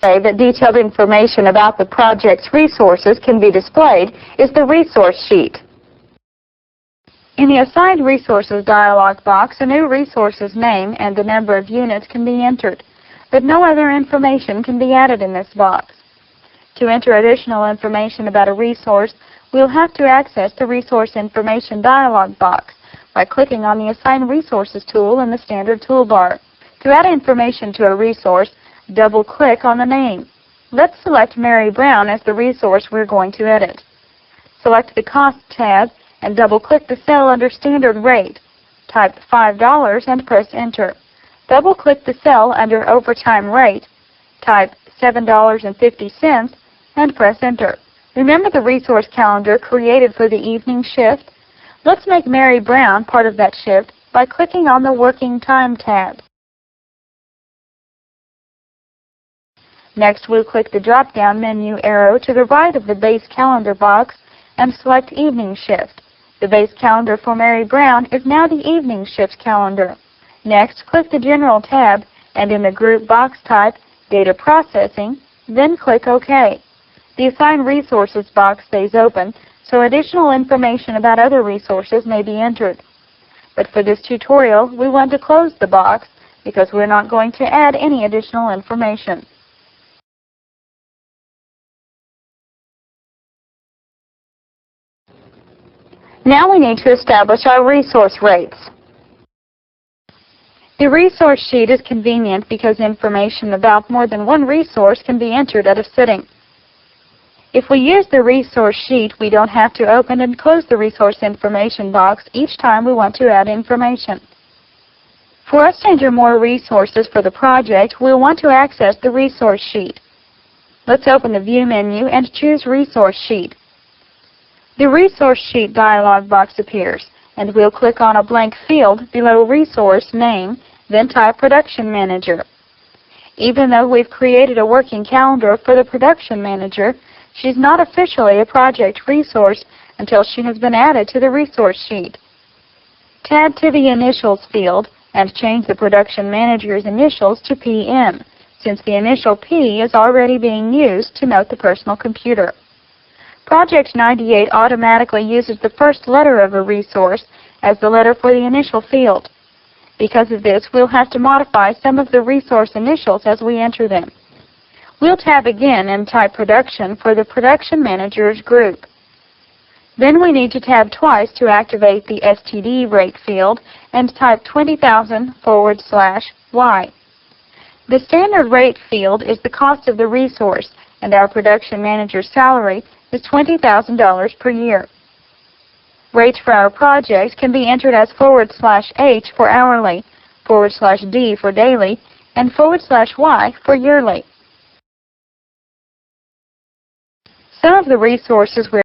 way that detailed information about the project's resources can be displayed is the resource sheet. In the Assigned Resources dialog box, a new resource's name and the number of units can be entered, but no other information can be added in this box. To enter additional information about a resource, we'll have to access the Resource Information dialog box by clicking on the Assign Resources tool in the standard toolbar. To add information to a resource, double-click on the name. Let's select Mary Brown as the resource we're going to edit. Select the Cost tab and double-click the cell under Standard Rate. Type $5 and press Enter. Double-click the cell under Overtime Rate. Type $7.50 and press Enter. Remember the resource calendar created for the evening shift? Let's make Mary Brown part of that shift by clicking on the Working Time tab. Next, we'll click the drop-down menu arrow to the right of the base calendar box and select Evening Shift. The base calendar for Mary Brown is now the Evening Shift calendar. Next, click the General tab and in the group box type Data Processing, then click OK. The Assign Resources box stays open, so additional information about other resources may be entered. But for this tutorial, we want to close the box because we're not going to add any additional information. Now we need to establish our resource rates. The resource sheet is convenient because information about more than one resource can be entered at a sitting. If we use the resource sheet, we don't have to open and close the resource information box each time we want to add information. For us to enter more resources for the project, we'll want to access the resource sheet. Let's open the View menu and choose Resource Sheet. The Resource Sheet dialog box appears, and we'll click on a blank field below Resource Name, then type Production Manager. Even though we've created a working calendar for the Production Manager, she's not officially a project resource until she has been added to the resource sheet. Tab to the Initials field and change the Production Manager's initials to PM, since the initial P is already being used to note the personal computer. Project 98 automatically uses the first letter of a resource as the letter for the initial field. Because of this, we'll have to modify some of the resource initials as we enter them. We'll tab again and type Production for the Production Manager's group. Then we need to tab twice to activate the STD rate field and type 20,000/Y. The standard rate field is the cost of the resource, and our Production Manager's salary is $20,000 per year. Rates for our project can be entered as /H for hourly, /D for daily, and /Y for yearly. Some of the resources we're